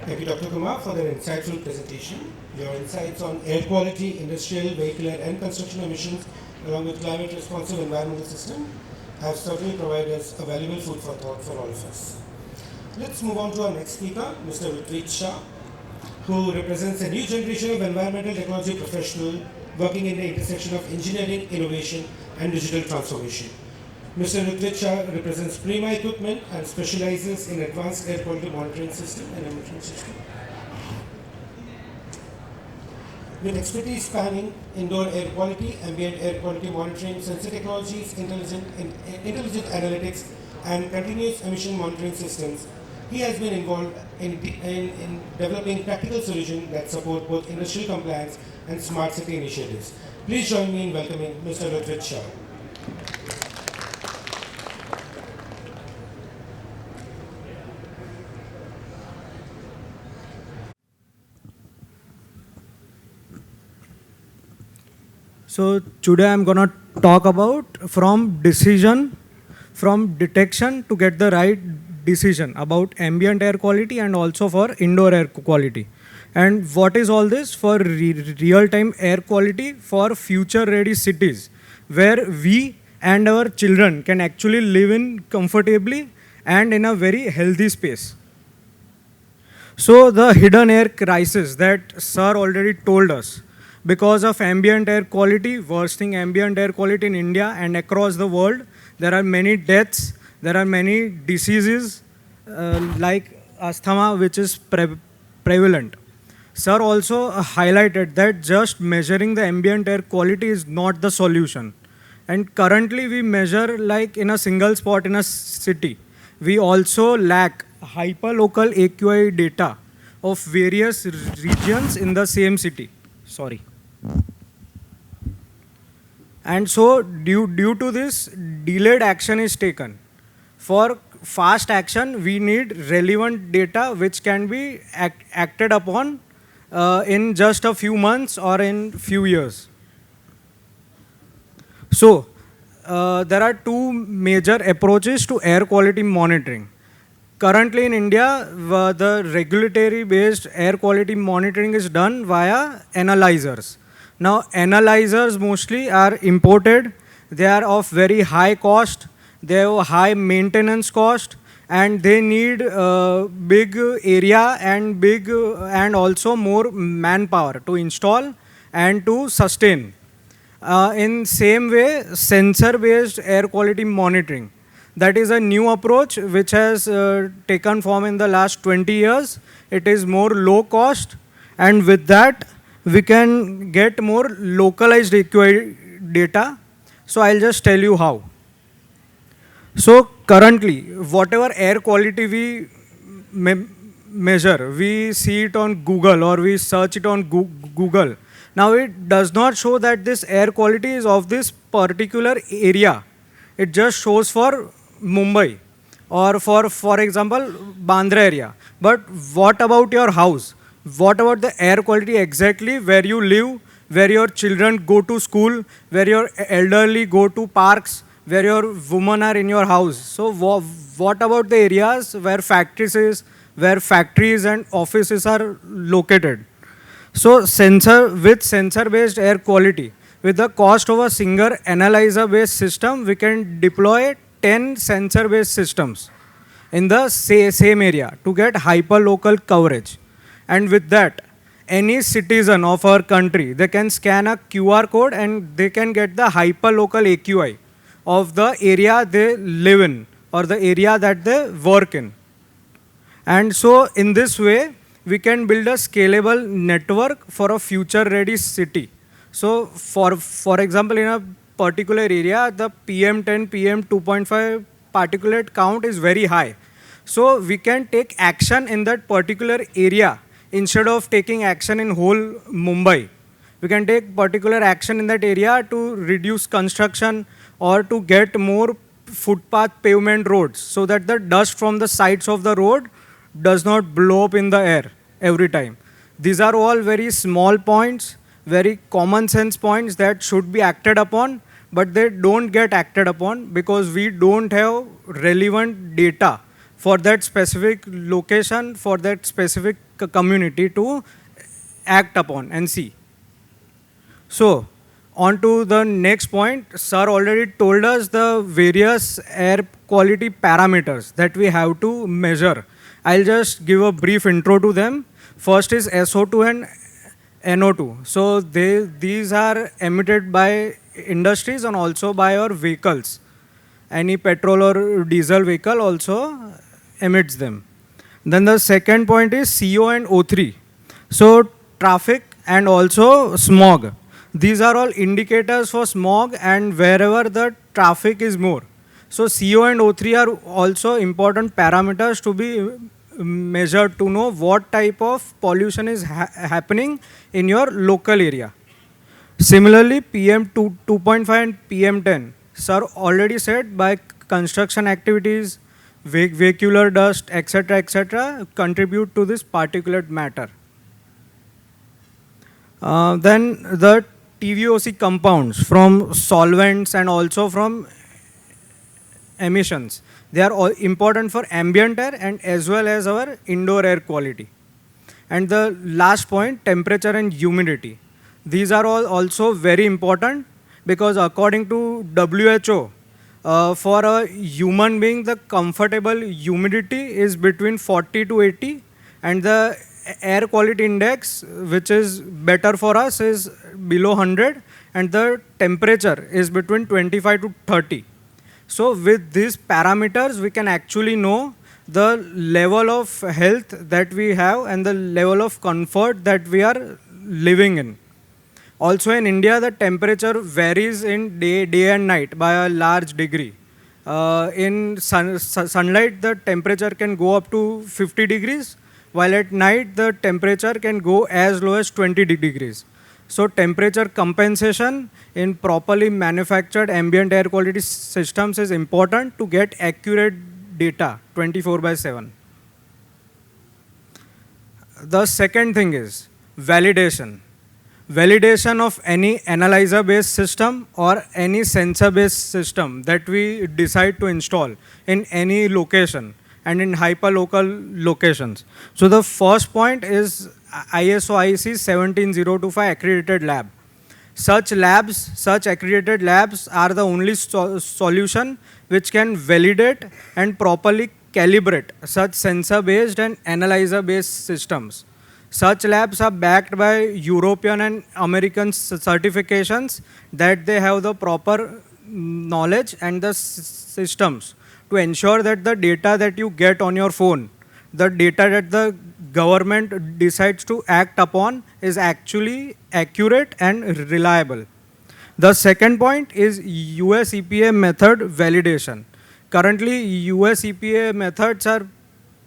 Thank you, Dr. Kumar, for that insightful presentation. Your insights on air quality, industrial, vehicular, and construction emissions, along with climate-responsive environmental system, have certainly provided us a valuable food for thought for all of us. Let's move on to our next speaker, Mr. Rutvij Shah, who represents a new generation of environmental technology professional working in the intersection of engineering, innovation, and digital transformation. Mr. Rutvij Shah represents Prima Equipment and specializes in advanced air quality monitoring system and emission system. With expertise spanning indoor air quality, ambient air quality monitoring, sensor technologies, intelligent analytics, and continuous emission monitoring systems, he has been involved in developing practical solutions that support both industrial compliance and smart city initiatives. Please join me in welcoming Mr. Rutvij Shah. So today I'm gonna talk about from detection to get the right decision about ambient air quality and also for indoor air quality. And what is all this? For real-time air quality for future-ready cities, where we and our children can actually live in comfortably and in a very healthy space. So the hidden air crisis that Sir already told us, because of ambient air quality, worsening ambient air quality in India and across the world, there are many deaths, there are many diseases like asthma, which is prevalent. Sir also highlighted that just measuring the ambient air quality is not the solution. And currently we measure like in a single spot in a city. We also lack hyperlocal AQI data of various regions in the same city. Sorry. And so due to this, delayed action is taken. For fast action, we need relevant data which can be acted upon in just a few months or in few years. So there are two major approaches to air quality monitoring. Currently in India, the regulatory based air quality monitoring is done via analyzers. Now, analyzers mostly are imported. They are of very high cost. They have high maintenance cost, and they need big area and and also more manpower to install and to sustain. In same way, sensor-based air quality monitoring. That is a new approach which has taken form in the last 20 years. It is more low cost, and with that, we can get more localized AQI data. So I'll just tell you how. So currently, whatever air quality we measure, we see it on Google or we search it on Google. Now it does not show that this air quality is of this particular area. It just shows for Mumbai or for example, Bandra area. But what about your house? What about the air quality exactly where you live, where your children go to school, where your elderly go to parks, where your women are in your house? So what about the areas where factories and offices are located? So sensor-based air quality, with the cost of a single analyzer-based system, we can deploy 10 sensor-based systems in the same area to get hyperlocal coverage. And with that, any citizen of our country, they can scan a QR code and they can get the hyperlocal AQI of the area they live in or the area that they work in. And so in this way, we can build a scalable network for a future-ready city. So for example, in a particular area, the PM10, PM2.5 particulate count is very high. So we can take action in that particular area instead of taking action in whole Mumbai. We can take particular action in that area to reduce construction or to get more footpath pavement roads so that the dust from the sides of the road does not blow up in the air every time. These are all very small points, very common sense points that should be acted upon, but they don't get acted upon because we don't have relevant data for that specific location, for that specific community to act upon and see. So, on to the next point, sir already told us the various air quality parameters that we have to measure. I'll just give a brief intro to them. First is SO2 and NO2. So these are emitted by industries and also by our vehicles. Any petrol or diesel vehicle also emits them. Then the second point is CO and O3. So traffic and also smog. These are all indicators for smog and wherever the traffic is more. So CO and O3 are also important parameters to be measured to know what type of pollution is happening in your local area. Similarly, PM2.5 and PM10, sir already said by construction activities, vehicular dust, etc., contribute to this particulate matter. Then the TVOC compounds from solvents and also from emissions. They are all important for ambient air and as well as our indoor air quality. And the last point, temperature and humidity. These are all also very important because according to WHO, for a human being, the comfortable humidity is between 40 to 80 and the air quality index, which is better for us, is below 100 and the temperature is between 25 to 30. So with these parameters, we can actually know the level of health that we have and the level of comfort that we are living in. Also in India, the temperature varies in day and night by a large degree. In sunlight, the temperature can go up to 50 degrees, while at night, the temperature can go as low as 20 degrees. So temperature compensation in properly manufactured ambient air quality systems is important to get accurate data 24/7. The second thing is validation. Validation of any analyzer-based system or any sensor-based system that we decide to install in any location and in hyperlocal locations. So the first point is ISO IEC 17025 accredited lab. Such accredited labs are the only solution which can validate and properly calibrate such sensor-based and analyzer-based systems. Such labs are backed by European and American certifications that they have the proper knowledge and the systems to ensure that the data that you get on your phone, the data that the government decides to act upon is actually accurate and reliable. The second point is US EPA method validation. Currently, US EPA methods are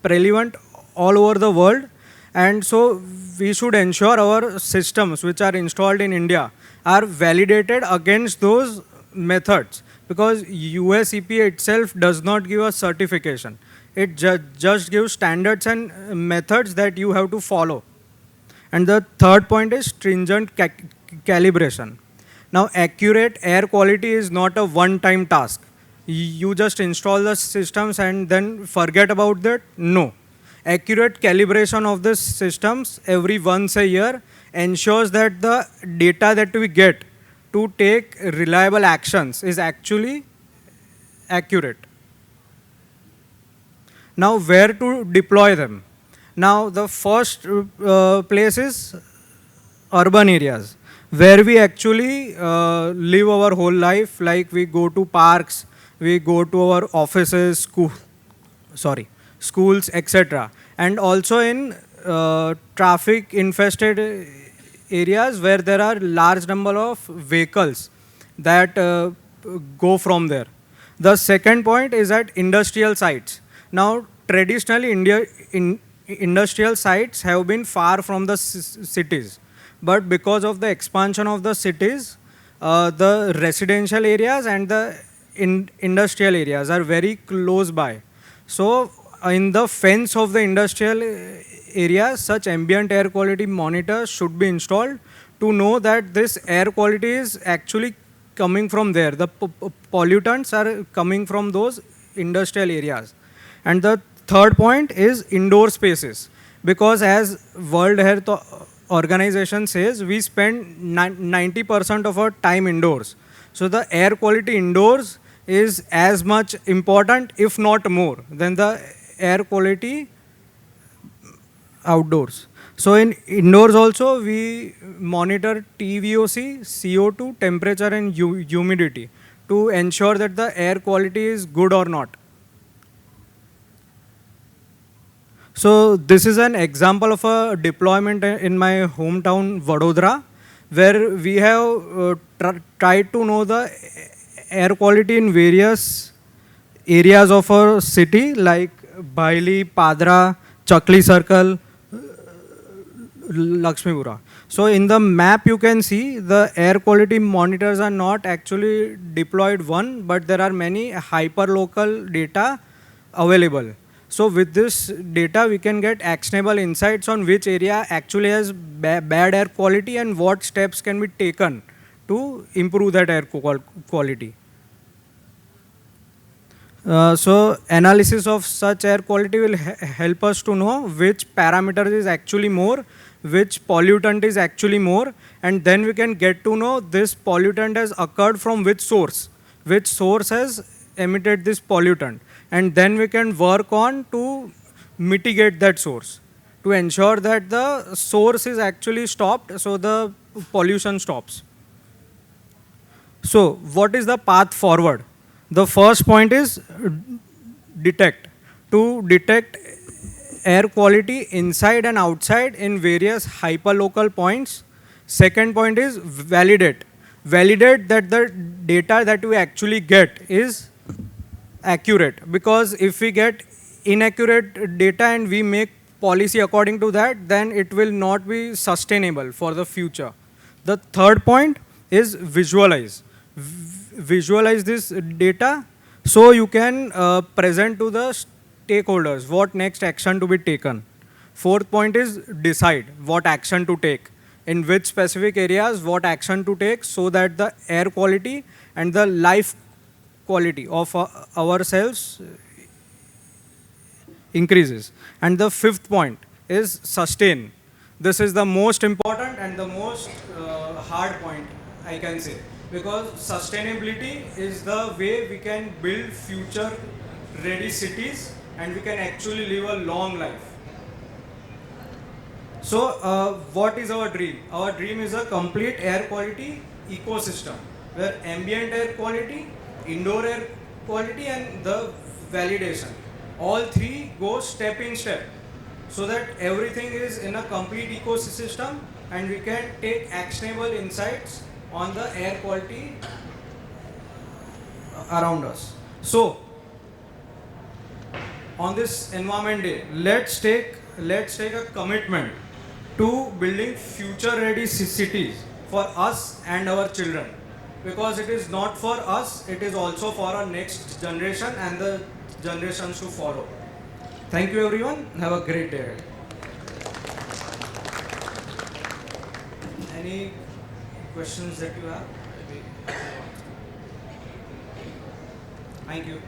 prevalent all over the world, and so we should ensure our systems which are installed in India are validated against those methods, because US EPA itself does not give a certification. It just gives standards and methods that you have to follow. And the third point is stringent calibration. Now, accurate air quality is not a one-time task. You just install the systems and then forget about that? No. Accurate calibration of the systems every once a year ensures that the data that we get to take reliable actions is actually accurate. Now, where to deploy them? Now, the first place is urban areas, where we actually live our whole life, like we go to parks, we go to our offices, schools, etc. And also in traffic infested areas where there are large number of vehicles that go from there. The second point is at industrial sites. Now, traditionally, industrial sites have been far from the cities. But because of the expansion of the cities, the residential areas and the industrial areas are very close by. So, in the fence of the industrial area, such ambient air quality monitors should be installed to know that this air quality is actually coming from there. The pollutants are coming from those industrial areas. And the third point is indoor spaces, because as World Health Organization says, we spend 90% of our time indoors. So the air quality indoors is as much important, if not more, than the air quality outdoors. So in indoors also we monitor TVOC, CO2, temperature and humidity to ensure that the air quality is good or not. So this is an example of a deployment in my hometown Vadodara, where we have tried to know the air quality in various areas of our city like Baili, Padra, Chakli Circle, Lakshmipura. So in the map you can see the air quality monitors are not actually deployed one, but there are many hyper-local data available. So with this data we can get actionable insights on which area actually has bad air quality and what steps can be taken to improve that air quality. So analysis of such air quality will help us to know which parameter is actually more, which pollutant is actually more, and then we can get to know this pollutant has occurred from which source has emitted this pollutant, and then we can work on to mitigate that source to ensure that the source is actually stopped, so the pollution stops. So what is the path forward? The first point is detect. To detect air quality inside and outside in various hyperlocal points. Second point is validate. Validate that the data that we actually get is accurate, because if we get inaccurate data and we make policy according to that, then it will not be sustainable for the future. The third point is visualize. Visualize this data so you can present to the stakeholders what next action to be taken. Fourth point is decide what action to take, in which specific areas what action to take, so that the air quality and the life quality of ourselves increases. And the fifth point is sustain. This is the most important and the most hard point, I can say, because sustainability is the way we can build future ready cities and we can actually live a long life. So what is our dream? Our dream is a complete air quality ecosystem where ambient air quality, indoor air quality and the validation, all three go step in step, so that everything is in a complete ecosystem and we can take actionable insights on the air quality around us. So on this Environment Day, let's take a commitment to building future ready cities for us and our children, because it is not for us, it is also for our next generation and the generations to follow. Thank you everyone, have a great day. Any questions that you have? Thank you.